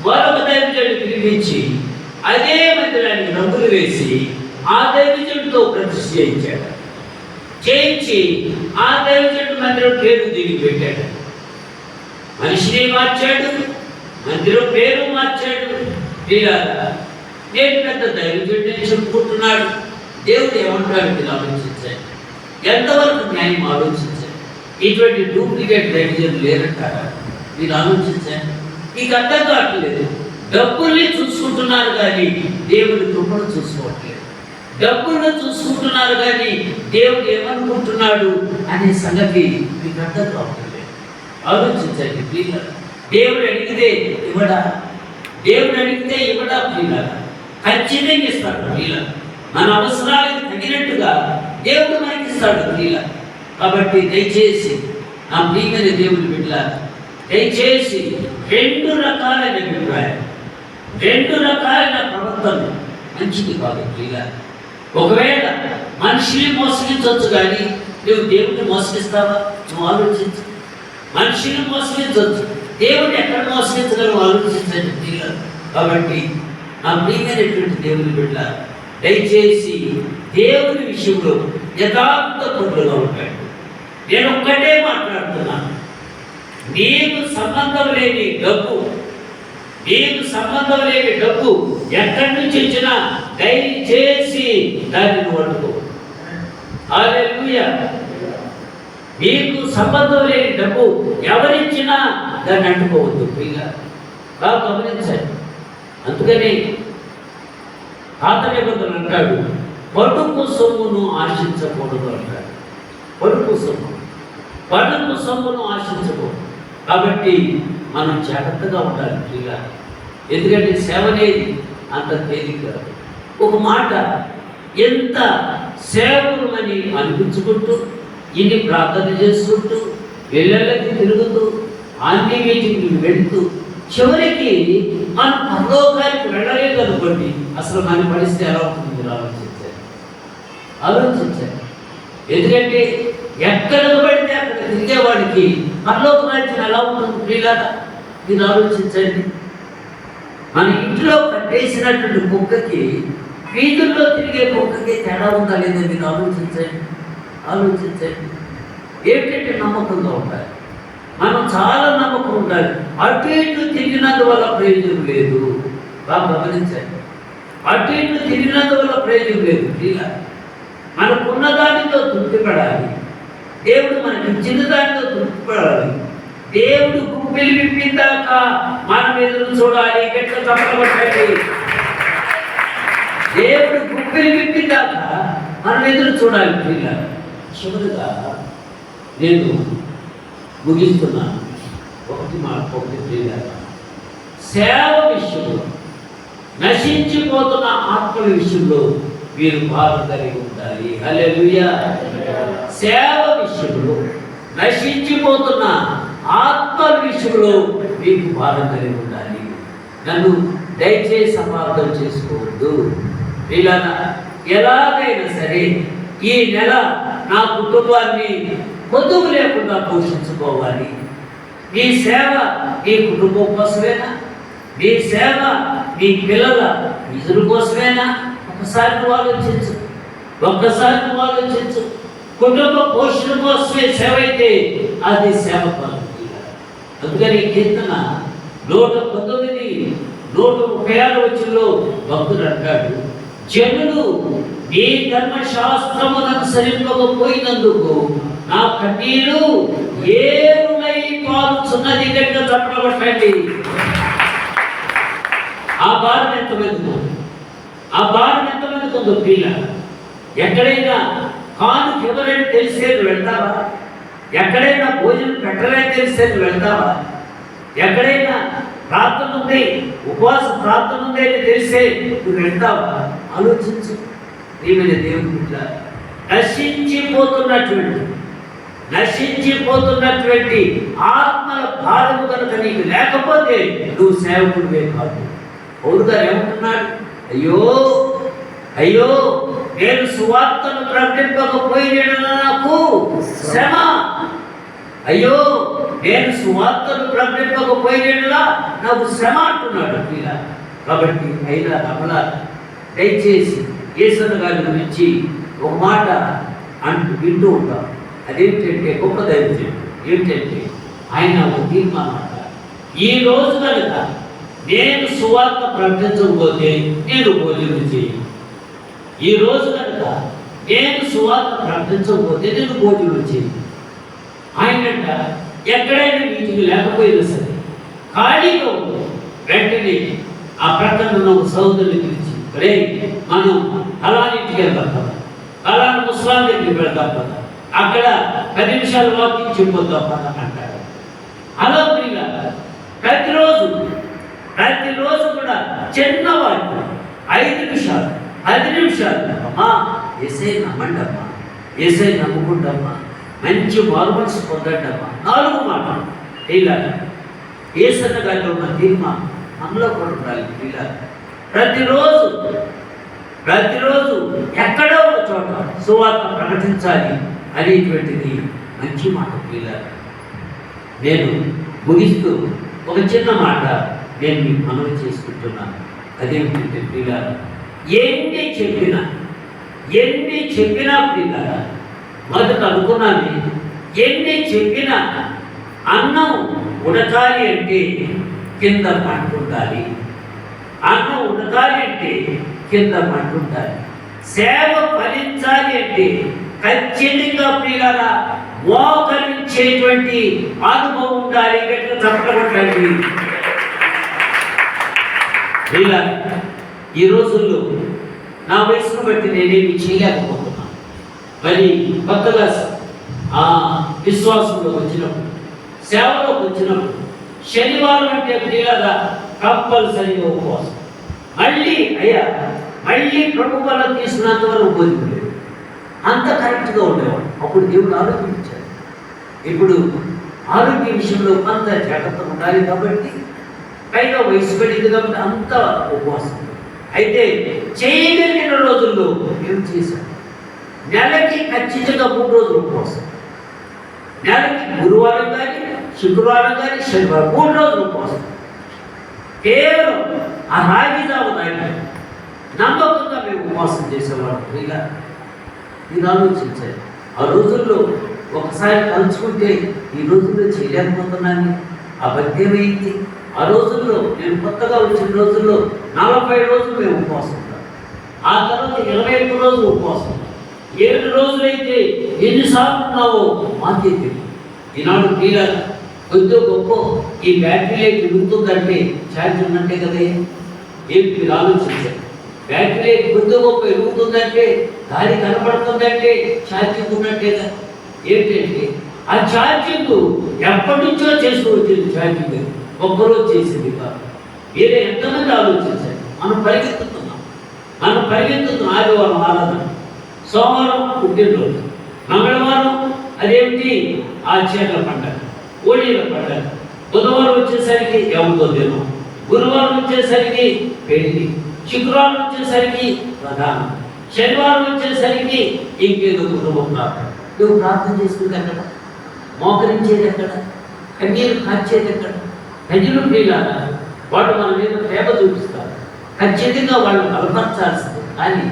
మరొక దైవజనుడిని పిలిపించి అదే మందిరానికి రంగులు వేసి ఆ దైవజనుడితో ప్రతిష్ఠ చేయించి ఆ దైవజనుడి మందిరం పేరు దీనికి పెట్టాడు. మనిషిని మార్చాడు, మందిరం పేరు మార్చాడు. నేను పెద్ద దైవజనుడిని చెప్పుకుంటున్నాడు. దేవుడు ఏమంటాడు? మీరు ఆలోచించండి. ఎంతవరకు న్యాయం ఆలోచించండి. ఇటువంటి డూప్లికేట్ దైవజనులు లేరంటారా? మీరు ఆలోచించండి. మీకు అర్థం కావట్లేదు. డబ్బుల్ని చూసుకుంటున్నారు, కానీ దేవుడి కృపను చూసుకోవట్లేదు. డబ్బులను చూసుకుంటున్నారు, కానీ దేవుడు ఏమనుకుంటున్నాడు అనే సంగతి మీకు అర్థం కావట్లేదు. ఆలోచించండి ప్రియులారా. దేవుడు అడిగితే ఇవ్వడా ప్రియులారా? ఖచ్చితంగా ఇస్తాడు ప్రియులారా. మన అవసరాలకు తగినట్టుగా దేవుడు మనకి ఇస్తాడు ప్రియులారా. కాబట్టి దయచేసి నా ప్రియమైన దేవుని బిడ్డలారా, దయచేసి రెండు రకాలైన అభిప్రాయం, రెండు రకాలైన ప్రవర్తన మంచిది కాదు ప్రియులారా. ఒకవేళ మనిషిని మోసగించవచ్చు, కానీ నువ్వు దేవుడిని మోసగిస్తావా? నువ్వు ఆలోచించు. మనిషిని మోసగించవచ్చు, దేవుడిని ఎక్కడ మోసగించగలవు? ఆలోచించండి ప్రియులారా. కాబట్టి నా ప్రియమైనటువంటి దేవుని బిడ్డ, దయచేసి దేవుని విషయంలో యథార్థ పరులుగా ఉంటాడు. నేను ఒక్కటే మాట్లాడుతున్నాను. నీకు సంబంధం లేని డబ్బు ఎక్కడి నుంచి వచ్చినా దయచేసి దాన్ని పట్టుకో. హల్లెలూయా. నీకు సంబంధం లేని డబ్బు ఎవరిచ్చినా దాన్ని అంటుకోవద్దు ప్రియులారా. బాగా గమనించండి. అందుకని పాత నిబంధనలు అంటాడు, పడుపు సొమ్మును ఆశించకూడదు అంటాడు. పడుపు సొమ్మును ఆశించకూడదు. కాబట్టి మనం జాగ్రత్తగా ఉండాలి ప్రియులారా. ఎందుకంటే సేవ అనేది అంత తేలిక. ఒక మాట, ఎంత సేవకులమని అనిపించుకుంటూ, ఇన్ని ప్రార్థన చేసుకుంటూ, వెళ్ళకి తిరుగుతూ, అన్ని మీటింగ్లు వెళుతూ, చివరికి మనం పరలోకానికి వెళ్ళలేదు అనుకోండి, అసలు మన పరిస్థితి ఎలా ఉంటుంది? ఆలోచించాలి. ఎందుకంటే ఎక్కడ పడితే అక్కడ తిరిగేవాడికి పరలోక రాజ్యం ఎలా ఉంటుంది ప్రియులారా? మీరు ఆలోచించండి. మన ఇంట్లో కట్టేసినటువంటి కుక్కకి, వీధుల్లో తిరిగే కుక్కకి తేడా ఉందా లేదా? మీరు ఆలోచించండి. ఏంటంటే నమ్మకంగా ఉండాలి. మనం చాలా నమ్మకం ఉండాలి. అటు ఇటు తిరిగినందువల్ల ప్రయోజనం లేదు. బాగా గమనించండి. అటు ఇటు తిరిగినందువల్ల ప్రయోజనం లేదు ప్రియులారా. మనకున్న దానితో తృప్తిపడాలి. దేవుడు మనకి ఇచ్చిన దానితో తృప్తిపడాలి. దేవుడు గుప్పిలి విప్పిందాకా మనం ఎదురు చూడాలి. గట్ల చప్పబట్టండి. దేవుడు గుప్పిలి విప్పిందాకా మనం ఎదురు చూడాలి ప్రియులారా. చివరిగా నేను ముగిస్తున్నాను. ఒకటి సేవ విషయంలో, నశించిపోతున్న ఆత్మ విషయంలో మీరు భారం కలిగి ఉండాలి. హల్లెలూయా. సేవ విషయంలో, నశించిపోతున్న ఆత్మ విషయంలో మీకు భారం కలిగి ఉండాలి. నన్ను దయచేసి అపార్థం చేసుకోవద్దు. ఇలా ఎలాగైనా సరే ఈ నెల నా కుటుంబాన్ని పొదుపు లేకుండా పోషించుకోవాలి. మీ సేవ మీ కుటుంబం కోసమేనా? మీ సేవ మీ పిల్లల విజుల కోసమేనా? ఒక్కసారి ఆలోచించు. కుటుంబ పోషణ కోసమే సేవ అయితే అది సేవ కాదు. అందుకని కీర్తన 119, 136 వచనంలో భక్తుడు అంటాడు, జనులు నీ ధర్మశాస్త్రమును అనుసరింపకపోయినందుకు నా కన్నీరు ఏరులై పారుచున్నది. గట్టిగా చెప్పబట్టండి. ఆ భారం ఎంతమందికి ఉందో పిల్ల. ఎక్కడైనా కానుక ఎవరైనా తెలిసే వెళ్తావా? ఎక్కడైనా భోజనం పెట్టలేని తెలిసే వెళ్తావా? ఎక్కడైనా ప్రార్థన ఉంది, ఉపవాస ప్రార్థన ఉంది అని తెలిసే నువ్వు వెళ్తావా? ఆలోచించు. ప్రియమైన దేవుని బిడ్డ, నశించిపోతున్నటువంటి ఆత్మల భారము కనుక నీకు లేకపోతే నువ్వు సేవకుడివే కాదు. పౌలు గారు ఏమంటున్నాడు? అయ్యో నేను సువార్తను ప్రకటింపకపోయిన నాకు శ్రమ. అయ్యో నేను సువార్తను ప్రకటింపకపోయినా నాకు శ్రమ అంటున్నాడు ఇలా. కాబట్టి అయినా రమణ దయచేసి యేసన్న గారి గురించి ఒక మాట వింటూ ఉంటాం. అదేంటంటే గొప్ప దైవజనుడు ఏమిటంటే ఆయన ఒక తీర్మానం అంటారు, ఈ రోజు కనుక నేను సువార్త ప్రకటించకపోతే నేను భోజనం చేయను. ఈ రోజు కనుక నేను సువార్త ప్రకటించకపోతే నేను భోజనం చేయను. ఆయనంట ఎక్కడైనా మీటింగ్ లేకపోయినా సరే ఖాళీగా వెంటనే ఆ ప్రక్కన ఉన్న ఒక సోదరుని పిలిచి, మనం అలాంటికి వెళ్తాం కదా, అలాంటి ముస్లాం దగ్గరికి వెళ్తాం కదా, అక్కడ 10 నిమిషాలు వాకింగ్ చెప్పొద్దాం కదా అంటాడు. అలా ప్రియులా ప్రతిరోజు కూడా చిన్నవాడు 5 నిమిషాలు 10 నిమిషాలు అమ్మా ఏసై నమ్మండమ్మా, ఏసై నమ్ముకుంటమ్మా, మంచి మార్మల్స్ పొందండమ్మా, 4 మాటలు ఇలా యేసన్న గారిలో ఉన్న తీర్మానం మనలో కూడా ఉండాలి. ఇలా ప్రతిరోజు ఎక్కడో ఒక చోట సువార్త ప్రకటించాలి అనేటువంటిది మంచి మాట. ఇలా నేను ముగిస్తూ ఒక చిన్న మాట నేను మీకు మనవి చేసుకుంటున్నాను. అదేమిటంటే ఇలా ఎన్ని చెప్పినా ఇలా మొదట అనుకున్నాను, ఎన్ని చెప్పినా అన్నం ఉడకాలి అంటే కింద మంటుండాలి. అన్నం ఉడకాలి అంటే కింద మంటుండాలి. సేవ ఫలించాలి అంటే ఖచ్చితంగా ప్రియుల మోకరించేటువంటి అనుభవం ఉండాలి. గట్టిగా చెప్పబడండి. ఇలా ఈ రోజుల్లో నా వయసును బట్టి నేనేమి చేయలేకపోతున్నాను. మరి కొత్తగా విశ్వాసంలోకి వచ్చినప్పుడు, సేవలోకి వచ్చినప్పుడు శనివారం అంటే ప్రియులగా కంపల్సరీగా ఉపవాసం. మళ్ళీ ప్రభు వల్ల తీసుకున్నంత వరకు బోధించలేదు. అంత కరెక్ట్గా ఉండేవాడు. అప్పుడు దేవుడు ఆలోచించాడు. ఇప్పుడు ఆరోగ్య విషయంలో కొంత జాగ్రత్త ఉండాలి కాబట్టి, పైగా వయసు పడింది కాబట్టి అంత ఉపవాసం. అయితే చేయగలిగిన రోజుల్లో ఏం చేశాడు? నెలకి ఖచ్చితంగా 3 రోజులు ఉపవాసం. నెలకి గురువారం కానీ, శుక్రవారం కానీ, శనివారం 3 రోజులు ఉపవాసం. కేవలం ఆ రాగి జావ తాగి నమ్మకంగా మేము ఉపవాసం చేసేవాళ్ళం. ఇలా మీరు ఆలోచించాలి. ఆ రోజుల్లో ఒకసారి కలుసుకుంటే ఈ రోజుల్లో చేయలేకపోతున్నాను. ఆ భక్తేమైంది? ఆ రోజుల్లో నేను కొత్తగా వచ్చిన రోజుల్లో 40 రోజులు మేము ఉపవాసం ఉంటాం. ఆ తర్వాత 21 రోజులు ఉపవాసం ఉంటాం. 7 రోజులైతే ఎన్నిసార్లు ఉన్నావో మాకే తెలియదు. ఈనాడు తీరా కొద్దిగా గొప్ప ఈ బ్యాటరీ తిరుగుతుందంటే ఛార్జ్ ఉన్నట్టే కదా. ఏమి మీరు ఆలోచించారు? బ్యాటరీ కొద్దిగా గొప్ప ఎరుగుతుందంటే, గాలి కనపడుతుందంటే ఛార్జింగ్ ఉన్నట్టే కదా. ఏంటంటే ఆ ఛార్జింగ్ ఎప్పటి నుంచో చేసుకోవచ్చింది. ఛార్జింగ్ ఒక్కరోజు చేసింది కాదు. వేరే ఎంతమంది ఆలోచించారు. మనం పరిగెత్తుతున్నాం. ఆదివారం ఆరాధన, సోమవారం పుట్టినరోజు, మంగళవారం అదేమిటి ఆచార్యుల పండగ, ఓణీల పండగ, బుధవారం వచ్చేసరికి ఎవరితో దినం, గురువారం వచ్చేసరికి పెళ్లి, శుక్రవారం వచ్చేసరికి ప్రధానం, శనివారం వచ్చేసరికి ఇంకేదో కుటుంబం ప్రార్థన. నువ్వు ప్రార్థన చేసుకుంటే ఎక్కడ, మోకరించేది ఎక్కడ, కన్నీరు కార్చేది ఎక్కడ? ప్రజలు ప్రియులారా, వాడు మన మీద ప్రేమ చూపిస్తారు, ఖచ్చితంగా వాళ్ళు బలపరచాల్సింది. కానీ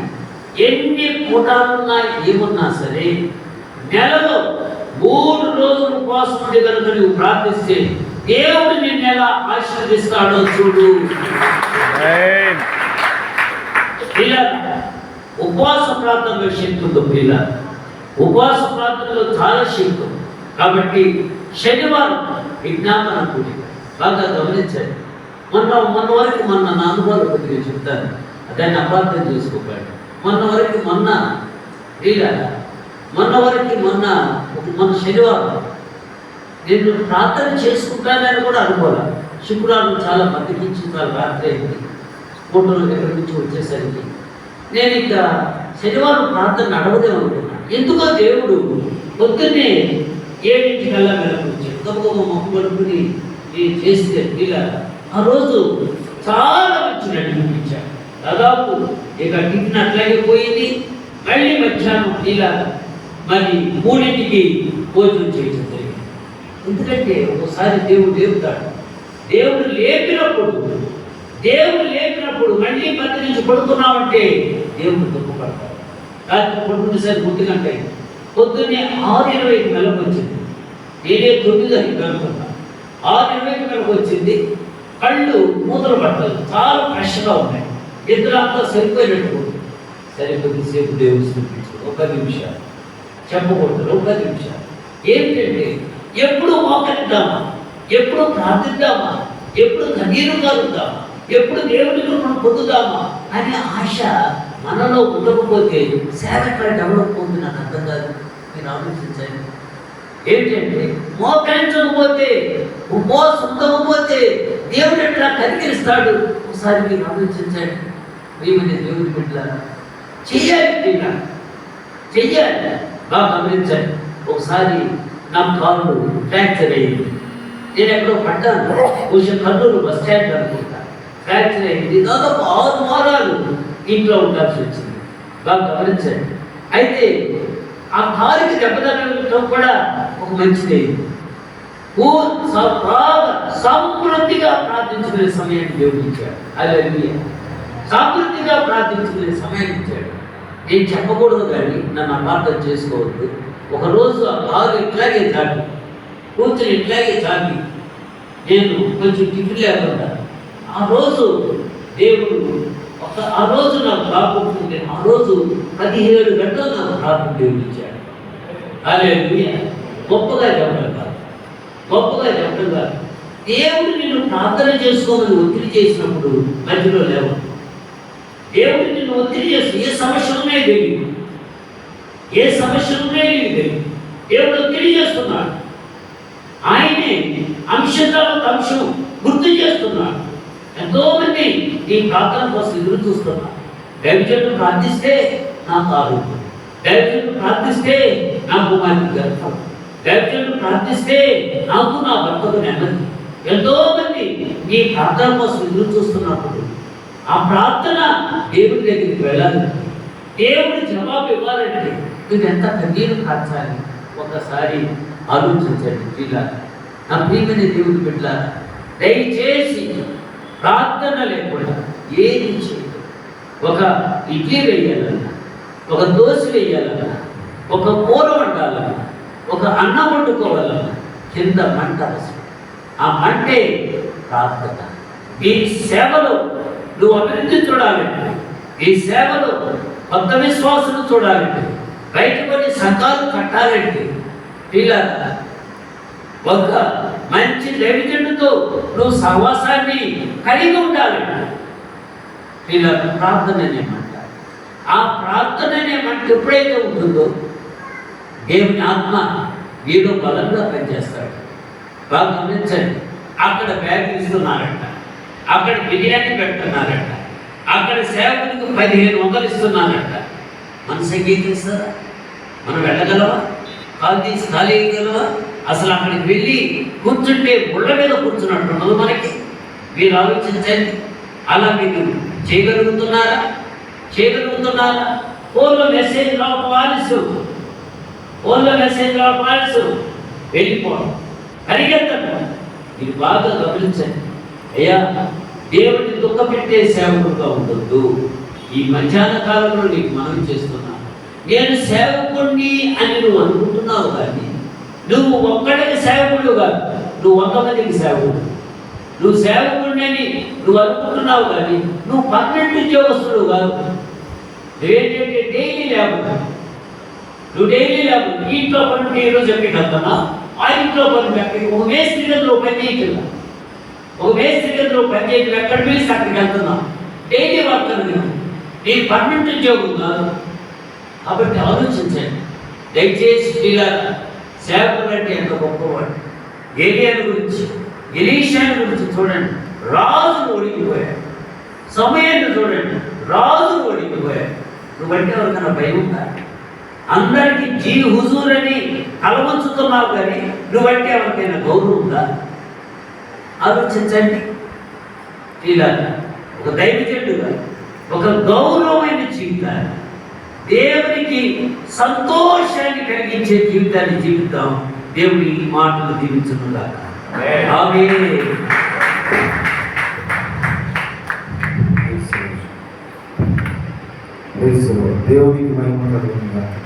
ఎన్ని పూటాలున్నా ఏమున్నా సరే నెలలో 3 రోజులు ఉపవాసం ఉండి కనుక నువ్వు ప్రార్థిస్తే దేవుడు నిన్ను ఎలా ఆశీర్వదిస్తాడో చూడు. ఉపవాస ప్రార్థనలో శక్తి ఉంది ప్రియుల, ఉపవాస ప్రార్థనలో చాలా శక్తి ఉంది. కాబట్టి శనివారం విజ్ఞాపన కూడి బాగా గమనించండి. మొన్న నా అనుభవాలు కొద్దిగా చెప్తాను, దాన్ని అపార్థం చేసుకోకండి. మొన్న శనివారం నేను ప్రార్థన చేసుకుంటానని కూడా అనుకోవాలి. శుక్రవారం చాలా బతికించి చాలా రాత్రి అయింది, ఫోటోలు ఎక్కడి నుంచి వచ్చేసరికి నేను ఇంకా శనివారం ప్రార్థన నడవదేమనుకున్నాను. ఎందుకో దేవుడు పొద్దున్నే 7:00కల్లా వెళ్ళకొచ్చాడు. గొప్ప మొక్క పడుకుని చేస్తే ఇలా ఆ రోజు చాలా మంచి నడిపించాడు. దాదాపు ఇక టిఫిన్ అట్లాగే పోయింది. మళ్ళీ మధ్యాహ్నం ఇలా మరి 3ంటికి భోజనం చేయడం జరిగింది. ఎందుకంటే ఒకసారి దేవుడు లేపుతాడు. దేవుడు లేపినప్పుడు మళ్ళీ మధ్య నుంచి పడుకున్నామంటే దేవుడు దుఃఖపడతాడు. రాత్రి పడుకునేసరికి 1 గంట అయింది. పొద్దున్నే 6:20కి మెలకు వచ్చింది. నేనే 9 అనుకున్నా. 6:20కి మెలకు వచ్చింది. కళ్ళు మూతలు పట్టదు, చాలా ఫ్రెష్గా ఉన్నాయి. నిద్ర అంతా సరిపోయినట్టు. సరే కొద్దిసేపు దేవుడు చూపించు, 1 నిమిషం చెప్పకూడదు, 1 నిమిషం. ఏంటంటే ఎప్పుడు మోకరిద్దామా, ఎప్పుడు ప్రార్థిద్దామా, ఎప్పుడు కన్నీరు కారుద్దామా, ఎప్పుడు దేవుడి కృపను పొందుదామా అనే ఆశ మనలో ఉండకపోతే సేవ ఎక్కడ డెవలప్ అవుతుంది నాకు అర్థం కాదు. మీరు ఆలోచించండి. ఏంటంటే మోకరించకపోతే, ఉపవాసం ఉండకపోతే దేవుడు ఎట్లా కనికరిస్తాడు? ఒకసారి మీరు ఆలోచించండి. ప్రియమైన దేవుడి బిడ్డలారా, చెయ్యాలి. బాగా గమనించండి. ఒకసారి నా కాళ్ళు ఫ్రాక్చర్ అయ్యింది. నేను ఎక్కడో పడ్డాను, కొంచెం కర్నూలు బస్ స్టాండ్ అనుకుంటా. ఫ్రాక్చర్ అయింది. దాదాపు 6 వారాలు ఇంట్లో ఉండాల్సి వచ్చింది. బాగా గమనించండి. అయితే ఆ కాలుకి దెబ్బతగలటం కూడా ఒక మంచిది అయింది. సమృద్ధిగా ప్రార్థించుకునే సమయాన్ని దేవుడు ఇచ్చాడు. హల్లెలూయా. సమృద్ధిగా ప్రార్థించుకునే సమయాన్ని ఇచ్చాడు. నేను చెప్పకూడదు కానీ నన్ను అపార్థం చేసుకోవద్దు. ఒకరోజు ఆ కాలు ఇట్లాగే చాటి కూర్చొని ఇట్లాగే చాటి నేను కొంచెం టిఫిన్ లేకుండా ఆ రోజు దేవుడు ఆ రోజు నాకు ప్రార్థించుకుంటే ఆ రోజు 17 గంటలు నాకు ప్రార్థన దేవుడు ఇచ్చాడు. హల్లెలూయా. గొప్పగా చెప్పడం కాదు. దేవుడు నిన్ను ప్రార్థన చేసుకోమని ఒత్తిడి చేసినప్పుడు మధ్యలో లేవు. దేవుడు నిన్ను ఒత్తిడి చేసి ఏ సమస్య ఉన్నాయో తెలియదు, దేవుడు ఒత్తిడి చేస్తున్నాడు. ఆయనే అంశం గుర్తు చేస్తున్నాడు. ఎంతో మంది ఈ ప్రార్థన కోసం ఎదురు చూస్తున్నారు. దైవజనుడు ప్రార్థిస్తే నాకు ఆరోగ్యం, దైవజనుడు ప్రార్థిస్తే నా కుమార్తె గర్భం, దైవజనుడు ప్రార్థిస్తే నాకు నా భర్తకు నెమ్మది. ఎంతో మంది ఈ ప్రార్థన కోసం ఎదురు చూస్తున్నప్పుడు ఆ ప్రార్థన దేవుడి దగ్గరికి వెళ్ళాలి, దేవుడి జవాబు ఇవ్వాలంటే నువ్వు ఎంత కన్నీరు కార్చాలి. ఒకసారి ఆలోచించండి. ఇలా నా ప్రియమైన దేవుడి బిడ్డ, దయచేసి ప్రార్థన లేకుండా ఏది చేయదు. ఒక ఇడ్లీ వేయాలన్నా, ఒక దోశ వేయాలన్నా, ఒక కూర వండాలన్నా, ఒక అన్నం వండుకోవాలన్నా కింద మంట అవసరం. ఆ మంటే ప్రార్థన. ఈ సేవలో నువ్వు అభివృద్ధి చూడాలంటే, ఈ సేవలో కొత్త విశ్వాసులు చూడాలంటే, బయటపడి సంఘాలు కట్టాలంటే ఇలా ఒక మంచి దైవజనుడితో నువ్వు సహవాసాన్ని కలిగి ఉండాలంట. ఇలా ప్రార్థన అనేమంట. ఆ ప్రార్థన అనేమంట ఎప్పుడైతే ఉంటుందో దేవుని ఆత్మ వీడు బలంగా పనిచేస్తాడు. బాగా గమనించండి, అక్కడ బ్యాగ్ ఇస్తున్నారంట, అక్కడ బిర్యానీ పెడుతున్నారంట, అక్కడ సేవకులకు 1500 ఇస్తున్నారంట. మన సంగీతిస్తారా? మనం వెళ్ళగలవా? కాలు తీసి ఖాళీ వేయగలవా? అసలు అక్కడికి వెళ్ళి కూర్చుంటే ముళ్ళ మీద కూర్చున్నట్టున్నది మనకి. మీరు ఆలోచించండి, అలా మీరు చేయగలుగుతున్నారా? ఫోన్లో మెసేజ్ రావడం ఆలస్యం, వెళ్ళిపోవడం, పరిగెత్తడం. మీరు బాగా గమనించండి. అయ్యా, దేవుడిని దుఃఖపెట్టే సేవకుడుగా ఉండొద్దు. ఈ మధ్యాహ్న కాలంలో నీకు మనం చేస్తున్నాను, నేను సేవకుడిని అని నువ్వు అనుకుంటున్నావు, కానీ నువ్వు ఒక్కడికి సేవకుడు కాదు, నువ్వు 100 మందికి సేవకుడు. నువ్వు సేవకుడిని అని నువ్వు అనుకుంటున్నావు, కానీ నువ్వు పర్మనెంట్ ఉద్యోగస్తుడు కాదు. నువ్వేంటంటే డైలీ లేబర్. నువ్వు డైలీ లేబర్. ఈ ఇంట్లో పని ఈరోజు చెప్పి వెళ్తున్నా, ఆ ఇంట్లో పని చెప్పి ఒక మేస్త్రి గదిలో పని చేయగలరా? ఒక మేస్త్రి గదిలో పని చేయగలరు, ఎక్కడ పిలిచి అక్కడికి వెళ్తున్నా. డైలీ వర్కర్ నీ పర్మనెంట్ ఉద్యోగం కాదు. కాబట్టి ఆలోచించండి దయచేసి. పిల్లలు సేవకులు అంటే ఎంత గొప్పవాడు. ఏలియాను గురించి, ఎలీషాను గురించి చూడండి, రాజు ఓడిపోయాడు. సమయాన్ని చూడండి, రాజు ఓడిపోయాడు. నువ్వంటే ఎవరికైనా భయం ఉందా? అందరికీ హుజూర్ అని అలవంచుతున్నావు, కానీ నువ్వంటే ఎవరికైనా గౌరవం ఉందా? ఆలోచించండి. ఇలా ఒక దైవజనుడుగా ఒక గౌరవమైన జీవితాన్ని, దేవునికి సంతోషాన్ని కలిగించే జీవితాన్ని జీవిద్దాం. దేవుని ఈ మాటలు దీవించునుగాక. ఆమేన్. దేవునికి మహిమ కలుగునుగాక.